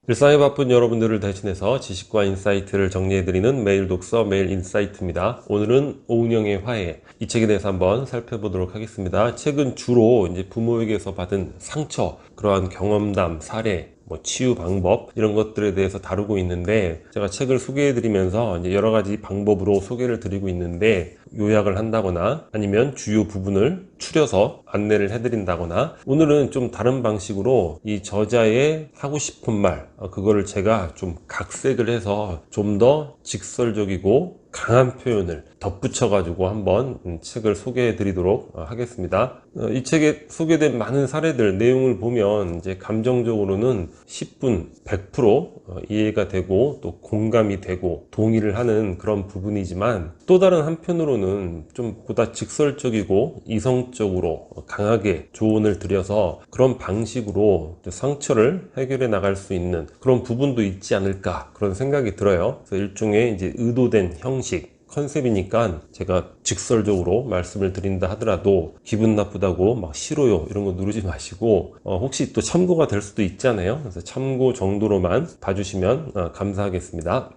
일상에 바쁜 여러분들을 대신해서 지식과 인사이트를 정리해드리는 매일 독서 매일 인사이트입니다. 오늘은 오은영의 화해, 이 책에 대해서 한번 살펴보도록 하겠습니다. 책은 주로 이제 부모에게서 받은 상처, 그러한 경험담, 사례, 치유 방법 이런 것들에 대해서 다루고 있는데, 제가 책을 소개해드리면서 이제 여러 가지 방법으로 소개를 드리고 있는데, 요약을 한다거나 아니면 주요 부분을 추려서 안내를 해드린다거나, 오늘은 좀 다른 방식으로 이 저자의 하고 싶은 말, 그거를 제가 좀 각색을 해서 좀 더 직설적이고 강한 표현을 덧붙여 가지고 한번 책을 소개해 드리도록 하겠습니다. 이 책에 소개된 많은 사례들 내용을 보면 이제 감정적으로는 10분 100% 이해가 되고 또 공감이 되고 동의를 하는 그런 부분이지만, 또 다른 한편으로는 좀 보다 직설적이고 이성적으로 강하게 조언을 드려서 그런 방식으로 상처를 해결해 나갈 수 있는 그런 부분도 있지 않을까, 그런 생각이 들어요. 그래서 일종의 이제 의도된 형식, 컨셉이니까 제가 직설적으로 말씀을 드린다 하더라도 기분 나쁘다고 막 싫어요 이런 거 누르지 마시고, 혹시 또 참고가 될 수도 있잖아요. 그래서 참고 정도로만 봐주시면 감사하겠습니다.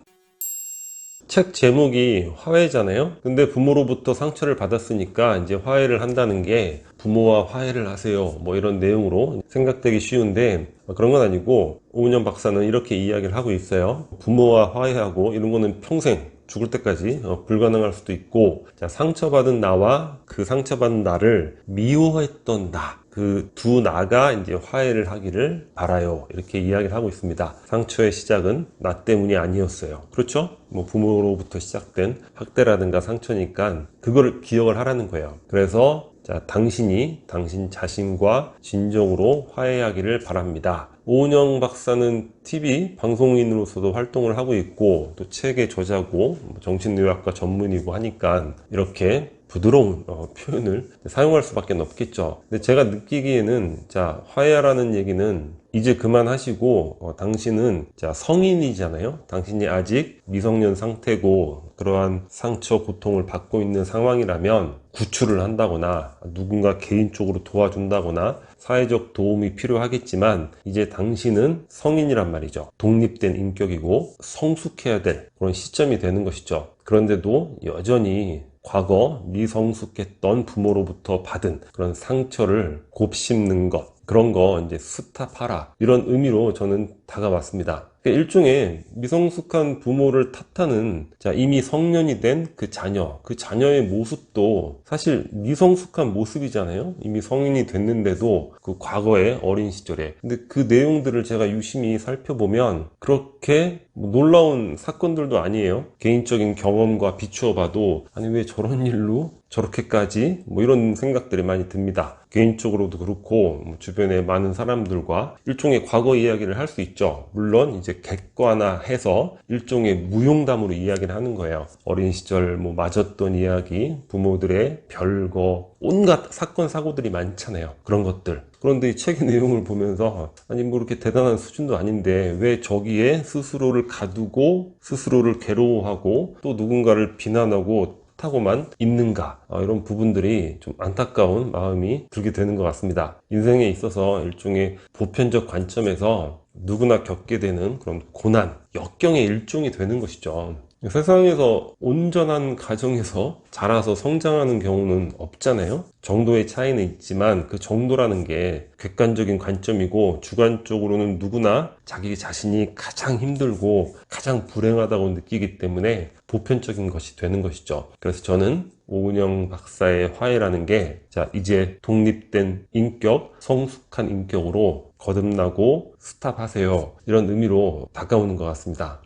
책 제목이 화해잖아요. 근데 부모로부터 상처를 받았으니까 이제 화해를 한다는 게 부모와 화해를 하세요 이런 내용으로 생각되기 쉬운데, 그런 건 아니고 오은영 박사는 이렇게 이야기를 하고 있어요. 부모와 화해하고 이런 거는 평생 죽을 때까지 불가능할 수도 있고, 자, 상처받은 나와 그 상처받은 나를 미워했던 나, 그 두 나가 이제 화해를 하기를 바라요, 이렇게 이야기를 하고 있습니다. 상처의 시작은 나 때문이 아니었어요. 그렇죠? 부모로부터 시작된 학대라든가 상처니까 그거를 기억을 하라는 거예요. 그래서 자, 당신이 당신 자신과 진정으로 화해하기를 바랍니다. 오은영 박사는 TV 방송인으로서도 활동을 하고 있고, 또 책의 저자고 정신의학과 전문이고 하니까 이렇게 부드러운 표현을 사용할 수밖에 없겠죠. 근데 제가 느끼기에는, 자, 화해하라는 얘기는 이제 그만하시고, 당신은 자, 성인이잖아요. 당신이 아직 미성년 상태고 그러한 상처 고통을 받고 있는 상황이라면 구출을 한다거나 누군가 개인적으로 도와준다거나 사회적 도움이 필요하겠지만, 이제 당신은 성인이란 말이죠. 독립된 인격이고 성숙해야 될 그런 시점이 되는 것이죠. 그런데도 여전히 과거 미성숙했던 부모로부터 받은 그런 상처를 곱씹는 것, 그런 거 이제 스탑하라, 이런 의미로 저는 다가왔습니다. 그러니까 일종의 미성숙한 부모를 탓하는, 자, 이미 성년이 된 그 자녀, 그 자녀의 모습도 사실 미성숙한 모습이잖아요. 이미 성인이 됐는데도 그 과거의 어린 시절에. 근데 그 내용들을 제가 유심히 살펴보면 그렇게 놀라운 사건들도 아니에요. 개인적인 경험과 비추어 봐도, 아니 왜 저런 일로 저렇게까지, 이런 생각들이 많이 듭니다. 개인적으로도 그렇고 주변의 많은 사람들과 일종의 과거 이야기를 할 수 있죠. 물론 이제 객관화해서 일종의 무용담으로 이야기를 하는 거예요. 어린 시절 맞았던 이야기, 부모들의 별거, 온갖 사건 사고들이 많잖아요. 그런 것들. 그런데 이 책의 내용을 보면서, 아니 그렇게 대단한 수준도 아닌데 왜 저기에 스스로를 가두고 스스로를 괴로워하고 또 누군가를 비난하고 하고만 있는가, 이런 부분들이 좀 안타까운 마음이 들게 되는 것 같습니다. 인생에 있어서 일종의 보편적 관점에서 누구나 겪게 되는 그런 고난, 역경의 일종이 되는 것이죠. 세상에서 온전한 가정에서 자라서 성장하는 경우는 없잖아요. 정도의 차이는 있지만 그 정도라는 게 객관적인 관점이고, 주관적으로는 누구나 자기 자신이 가장 힘들고 가장 불행하다고 느끼기 때문에 보편적인 것이 되는 것이죠. 그래서 저는 오은영 박사의 화해라는 게, 자, 이제 독립된 인격, 성숙한 인격으로 거듭나고 스탑하세요, 이런 의미로 다가오는 것 같습니다.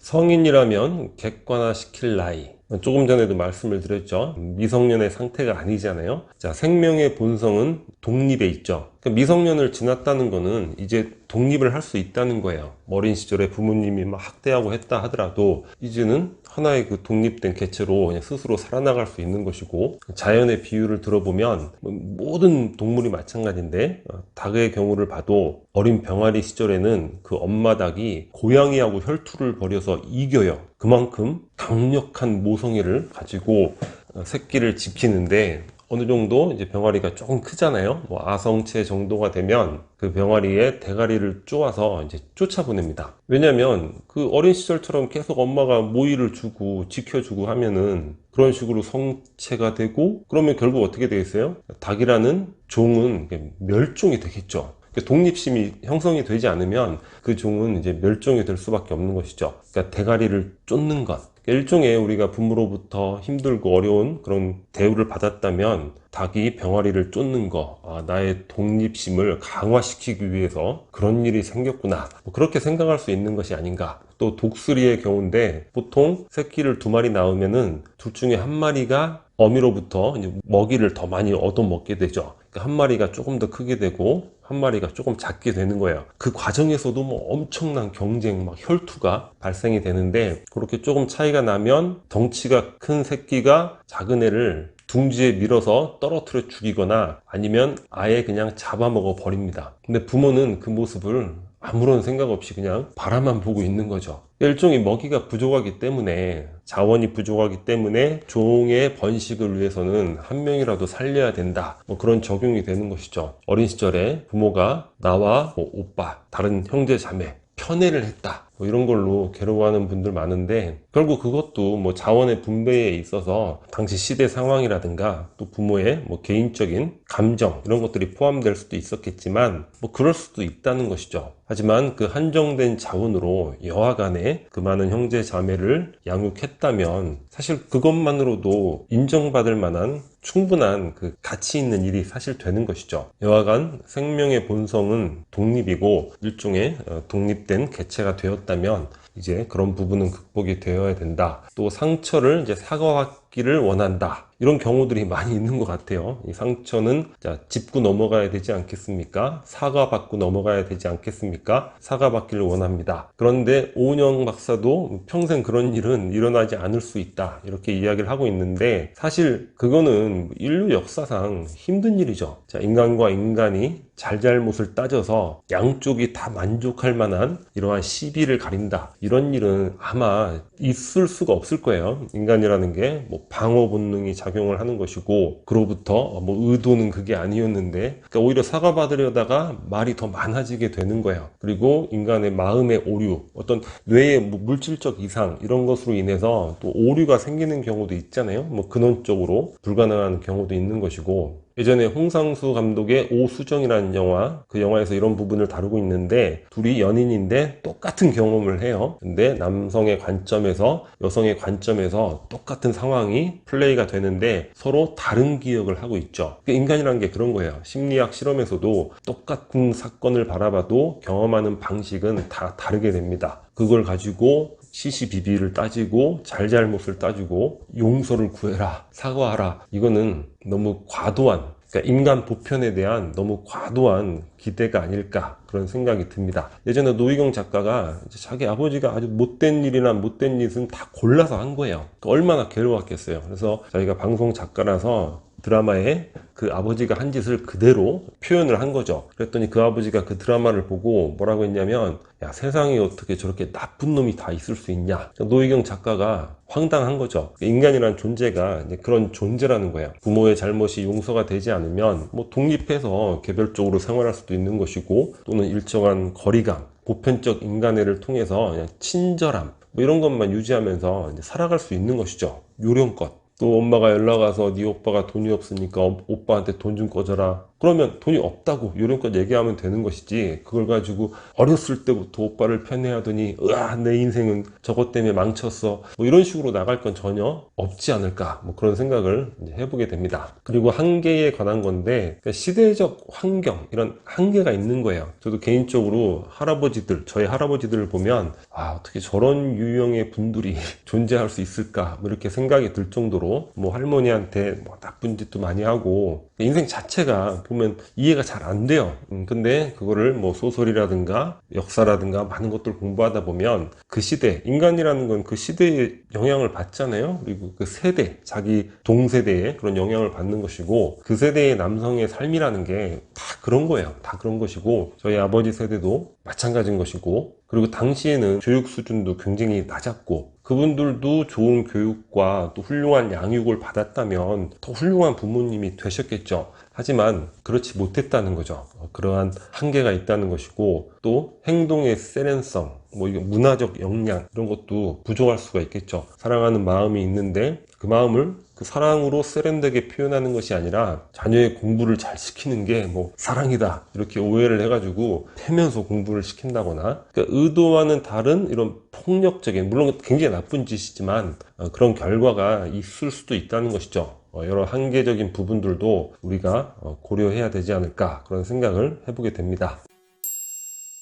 성인이라면 객관화시킬 나이, 조금 전에도 말씀을 드렸죠. 미성년의 상태가 아니잖아요. 자, 생명의 본성은 독립에 있죠. 그러니까 미성년을 지났다는 거는 이제 독립을 할 수 있다는 거예요. 어린 시절에 부모님이 막 학대하고 했다 하더라도 이제는 하나의 그 독립된 개체로 그냥 스스로 살아나갈 수 있는 것이고, 자연의 비유를 들어보면 모든 동물이 마찬가지인데, 닭의 경우를 봐도 어린 병아리 시절에는 그 엄마 닭이 고양이하고 혈투를 벌여서 이겨요. 그만큼 강력한 모성애를 가지고 새끼를 지키는데, 어느 정도 이제 병아리가 조금 크잖아요. 뭐 아성체 정도가 되면 그 병아리의 대가리를 쪼아서 이제 쫓아보냅니다. 왜냐면 그 어린 시절처럼 계속 엄마가 모이를 주고 지켜주고 하면은 그런 식으로 성체가 되고, 그러면 결국 어떻게 되겠어요? 닭이라는 종은 멸종이 되겠죠. 독립심이 형성이 되지 않으면 그 종은 이제 멸종이 될 수밖에 없는 것이죠. 그러니까 대가리를 쫓는 것. 일종의 우리가 부모로부터 힘들고 어려운 그런 대우를 받았다면 닭이 병아리를 쫓는 거, 나의 독립심을 강화시키기 위해서 그런 일이 생겼구나, 뭐 그렇게 생각할 수 있는 것이 아닌가. 또 독수리의 경우인데 보통 새끼를 2마리 낳으면은 둘 중에 한 마리가 어미로부터 이제 먹이를 더 많이 얻어먹게 되죠. 그러니까 한 마리가 조금 더 크게 되고 한 마리가 조금 작게 되는 거예요. 그 과정에서도 뭐 엄청난 경쟁, 막 혈투가 발생이 되는데, 그렇게 조금 차이가 나면 덩치가 큰 새끼가 작은 애를 둥지에 밀어서 떨어뜨려 죽이거나 아니면 아예 그냥 잡아먹어 버립니다. 근데 부모는 그 모습을 아무런 생각 없이 그냥 바라만 보고 있는 거죠. 일종의 먹이가 부족하기 때문에, 자원이 부족하기 때문에 종의 번식을 위해서는 한 명이라도 살려야 된다, 뭐 그런 적용이 되는 것이죠. 어린 시절에 부모가 나와 뭐 오빠, 다른 형제 자매 편애를 했다, 뭐 이런 걸로 괴로워하는 분들 많은데, 결국 그것도 뭐 자원의 분배에 있어서 당시 시대 상황이라든가 또 부모의 뭐 개인적인 감정, 이런 것들이 포함될 수도 있었겠지만 뭐 그럴 수도 있다는 것이죠. 하지만 그 한정된 자원으로 여하간에 그 많은 형제 자매를 양육했다면 사실 그것만으로도 인정받을 만한 충분한 그 가치 있는 일이 사실 되는 것이죠. 여하간 생명의 본성은 독립이고 일종의 독립된 개체가 되었다면 이제 그런 부분은 극복이 되어야 된다. 또 상처를 이제 사과받기를 원한다, 이런 경우들이 많이 있는 것 같아요. 이 상처는 짚고 넘어가야 되지 않겠습니까? 사과받고 넘어가야 되지 않겠습니까? 사과받기를 원합니다. 그런데 오은영 박사도 평생 그런 일은 일어나지 않을 수 있다, 이렇게 이야기를 하고 있는데, 사실 그거는 인류 역사상 힘든 일이죠. 인간과 인간이 잘잘못을 따져서 양쪽이 다 만족할 만한 이러한 시비를 가린다, 이런 일은 아마 있을 수가 없을 거예요. 인간이라는 게 뭐 방어 본능이 작용을 하는 것이고, 그로부터 뭐 의도는 그게 아니었는데, 그러니까 오히려 사과받으려다가 말이 더 많아지게 되는 거예요. 그리고 인간의 마음의 오류, 어떤 뇌의 뭐 물질적 이상, 이런 것으로 인해서 또 오류가 생기는 경우도 있잖아요. 뭐 근원적으로 불가능한 경우도 있는 것이고, 예전에 홍상수 감독의 오수정이라는 영화, 그 영화에서 이런 부분을 다루고 있는데, 둘이 연인인데 똑같은 경험을 해요. 근데 남성의 관점에서 여성의 관점에서 똑같은 상황이 플레이가 되는데 서로 다른 기억을 하고 있죠. 인간이라는 게 그런 거예요. 심리학 실험에서도 똑같은 사건을 바라봐도 경험하는 방식은 다 다르게 됩니다. 그걸 가지고 시시비비를 따지고 잘잘못을 따지고 용서를 구해라, 사과하라, 이거는 너무 과도한, 그러니까 인간 보편에 대한 너무 과도한 기대가 아닐까, 그런 생각이 듭니다. 예전에 노희경 작가가 자기 아버지가 아주 못된 일이나 못된 짓은 다 골라서 한 거예요. 얼마나 괴로웠겠어요. 그래서 자기가 방송 작가라서 드라마에 그 아버지가 한 짓을 그대로 표현을 한 거죠. 그랬더니 그 아버지가 그 드라마를 보고 뭐라고 했냐면, 야, 세상에 어떻게 저렇게 나쁜 놈이 다 있을 수 있냐. 노희경 작가가 황당한 거죠. 인간이란 존재가 이제 그런 존재라는 거예요. 부모의 잘못이 용서가 되지 않으면 뭐 독립해서 개별적으로 생활할 수도 있는 것이고, 또는 일정한 거리감, 보편적 인간애를 통해서 그냥 친절함, 뭐 이런 것만 유지하면서 이제 살아갈 수 있는 것이죠. 요령껏. 또 엄마가 연락 와서 네 오빠가 돈이 없으니까 오빠한테 돈 좀 꺼져라, 그러면 돈이 없다고 요령껏 얘기하면 되는 것이지, 그걸 가지고 어렸을 때부터 오빠를 편애하더니 으아 내 인생은 저것 때문에 망쳤어, 뭐 이런 식으로 나갈 건 전혀 없지 않을까, 뭐 그런 생각을 이제 해보게 됩니다. 그리고 한계에 관한 건데, 그러니까 시대적 환경, 이런 한계가 있는 거예요. 저도 개인적으로 저희 할아버지들을 보면 어떻게 저런 유형의 분들이 존재할 수 있을까, 뭐 이렇게 생각이 들 정도로 뭐 할머니한테 뭐 나쁜 짓도 많이 하고, 인생 자체가 보면 이해가 잘 안 돼요. 근데 그거를 뭐 소설이라든가 역사라든가 많은 것들 공부하다 보면 그 시대, 인간이라는 건 그 시대의 영향을 받잖아요. 그리고 그 세대, 자기 동세대의 그런 영향을 받는 것이고, 그 세대의 남성의 삶이라는 게 다 그런 거예요. 다 그런 것이고, 저희 아버지 세대도 마찬가지인 것이고, 그리고 당시에는 교육 수준도 굉장히 낮았고, 그분들도 좋은 교육과 또 훌륭한 양육을 받았다면 더 훌륭한 부모님이 되셨겠죠. 하지만 그렇지 못했다는 거죠. 그러한 한계가 있다는 것이고, 또 행동의 세련성, 이게 문화적 역량 이런 것도 부족할 수가 있겠죠. 사랑하는 마음이 있는데 그 마음을 그 사랑으로 세련되게 표현하는 것이 아니라 자녀의 공부를 잘 시키는 게 사랑이다 이렇게 오해를 해가지고 패면서 공부를 시킨다거나, 그러니까 의도와는 다른 이런 폭력적인, 물론 굉장히 나쁜 짓이지만 그런 결과가 있을 수도 있다는 것이죠. 여러 한계적인 부분들도 우리가 고려해야 되지 않을까, 그런 생각을 해보게 됩니다.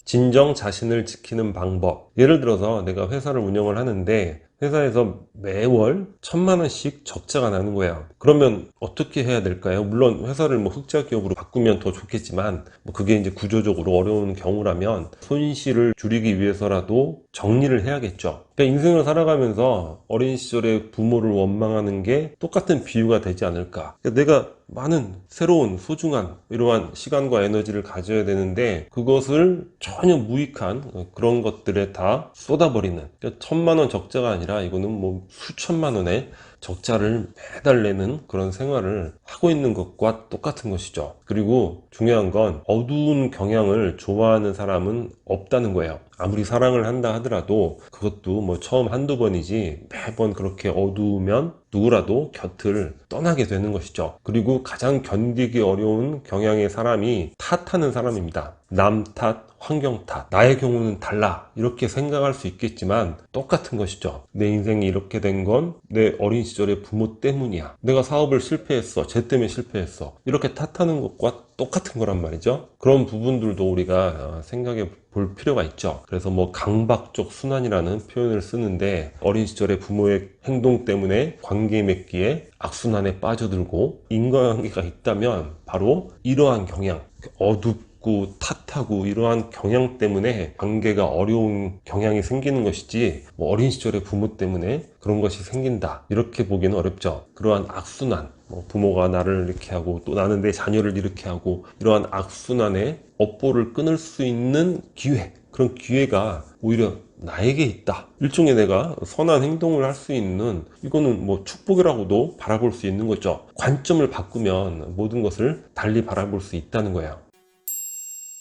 진정 자신을 지키는 방법. 예를 들어서 내가 회사를 운영을 하는데 회사에서 매월 1,000만 원씩 적자가 나는 거예요. 그러면 어떻게 해야 될까요? 물론 회사를 흑자 기업으로 바꾸면 더 좋겠지만, 그게 이제 구조적으로 어려운 경우라면 손실을 줄이기 위해서라도 정리를 해야겠죠. 그러니까 인생을 살아가면서 어린 시절에 부모를 원망하는 게 똑같은 비유가 되지 않을까. 그러니까 내가 많은 새로운 소중한 이러한 시간과 에너지를 가져야 되는데 그것을 전혀 무익한 그런 것들에 다 쏟아버리는, 그러니까 1,000만 원 적자가 아니라 이거는 수천만 원의 적자를 매달 내는 그런 생활을 하고 있는 것과 똑같은 것이죠. 그리고 중요한 건 어두운 경향을 좋아하는 사람은 없다는 거예요. 아무리 사랑을 한다 하더라도 그것도 처음 한두 번이지 매번 그렇게 어두우면 누구라도 곁을 떠나게 되는 것이죠. 그리고 가장 견디기 어려운 경향의 사람이 탓하는 사람입니다. 남 탓, 환경 탓, 나의 경우는 달라 이렇게 생각할 수 있겠지만 똑같은 것이죠. 내 인생이 이렇게 된 건 내 어린 시절의 부모 때문이야. 내가 사업을 실패했어, 쟤 때문에 실패했어, 이렇게 탓하는 것과 똑같은 거란 말이죠. 그런 부분들도 우리가 생각해 볼 필요가 있죠. 그래서 강박적 순환이라는 표현을 쓰는데, 어린 시절에 부모의 행동 때문에 관계 맺기에 악순환에 빠져들고 인과관계가 있다면 바로 이러한 경향, 어둡고 탓하고 이러한 경향 때문에 관계가 어려운 경향이 생기는 것이지, 어린 시절에 부모 때문에 그런 것이 생긴다 이렇게 보기는 어렵죠. 그러한 악순환, 부모가 나를 이렇게 하고 또 나는 내 자녀를 이렇게 하고, 이러한 악순환의 업보를 끊을 수 있는 기회, 그런 기회가 오히려 나에게 있다. 일종의 내가 선한 행동을 할 수 있는, 이거는 축복이라고도 바라볼 수 있는 거죠. 관점을 바꾸면 모든 것을 달리 바라볼 수 있다는 거예요.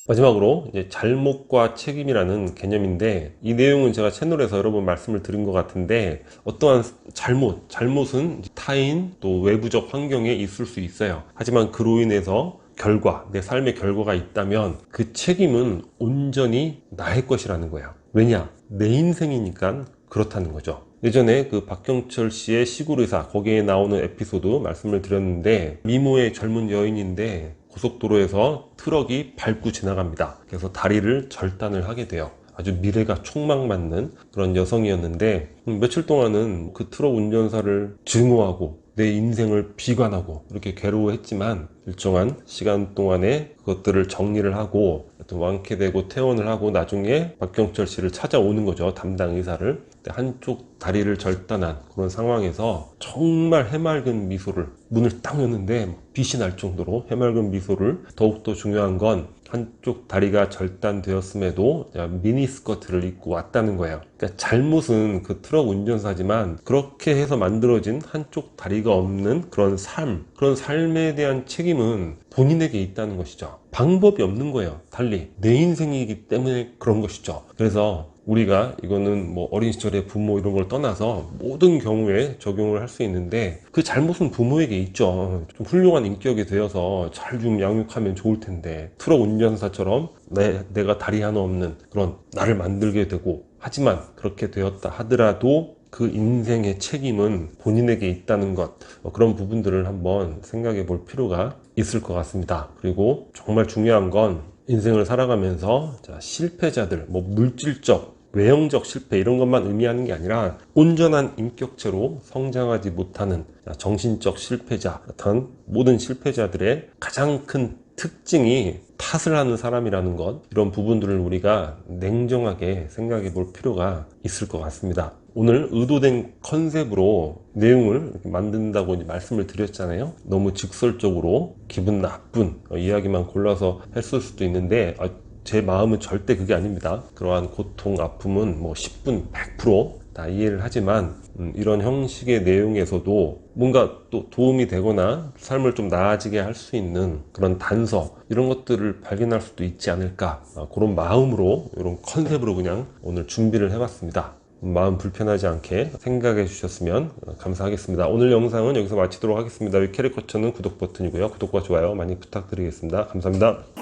마지막으로 이제 잘못과 책임이라는 개념인데, 이 내용은 제가 채널에서 여러 번 말씀을 드린 것 같은데, 어떠한 잘못은 타인 또 외부적 환경에 있을 수 있어요. 하지만 그로 인해서 내 삶의 결과가 있다면 그 책임은 온전히 나의 것이라는 거예요. 왜냐? 내 인생이니까 그렇다는 거죠. 예전에 그 박경철 씨의 시골의사, 거기에 나오는 에피소드 말씀을 드렸는데, 미모의 젊은 여인인데 고속도로에서 트럭이 밟고 지나갑니다. 그래서 다리를 절단을 하게 돼요. 아주 미래가 촉망받는 그런 여성이었는데, 며칠 동안은 그 트럭 운전사를 증오하고 내 인생을 비관하고 이렇게 괴로워했지만, 일정한 시간 동안에 그것들을 정리를 하고 완쾌되고 퇴원을 하고 나중에 박경철 씨를 찾아오는 거죠. 담당 의사를. 한쪽 다리를 절단한 그런 상황에서 정말 해맑은 미소를, 문을 딱 여는데 빛이 날 정도로 해맑은 미소를, 더욱더 중요한 건 한쪽 다리가 절단되었음에도 미니스커트를 입고 왔다는 거예요. 그러니까 잘못은 그 트럭 운전사지만 그렇게 해서 만들어진 한쪽 다리가 없는 그런 삶에 대한 책임은 본인에게 있다는 것이죠. 방법이 없는 거예요. 달리 내 인생이기 때문에 그런 것이죠. 그래서 우리가 이거는 어린 시절의 부모 이런 걸 떠나서 모든 경우에 적용을 할 수 있는데, 그 잘못은 부모에게 있죠. 좀 훌륭한 인격이 되어서 잘 좀 양육하면 좋을 텐데, 트럭 운전사처럼 내가 다리 하나 없는 그런 나를 만들게 되고, 하지만 그렇게 되었다 하더라도 그 인생의 책임은 본인에게 있다는 것, 그런 부분들을 한번 생각해 볼 필요가 있을 것 같습니다. 그리고 정말 중요한 건 인생을 살아가면서 실패자들, 물질적, 외형적 실패 이런 것만 의미하는 게 아니라 온전한 인격체로 성장하지 못하는 정신적 실패자, 같은 모든 실패자들의 가장 큰 특징이 탓을 하는 사람이라는 것, 이런 부분들을 우리가 냉정하게 생각해 볼 필요가 있을 것 같습니다. 오늘 의도된 컨셉으로 내용을 만든다고 말씀을 드렸잖아요. 너무 직설적으로 기분 나쁜 이야기만 골라서 했을 수도 있는데, 제 마음은 절대 그게 아닙니다. 그러한 고통, 아픔은 10분 100% 다 이해를 하지만 이런 형식의 내용에서도 뭔가 또 도움이 되거나 삶을 좀 나아지게 할 수 있는 그런 단서 이런 것들을 발견할 수도 있지 않을까, 그런 마음으로 이런 컨셉으로 그냥 오늘 준비를 해봤습니다. 마음 불편하지 않게 생각해 주셨으면 감사하겠습니다. 오늘 영상은 여기서 마치도록 하겠습니다. 위캐리 커처는 구독 버튼이고요. 구독과 좋아요 많이 부탁드리겠습니다. 감사합니다.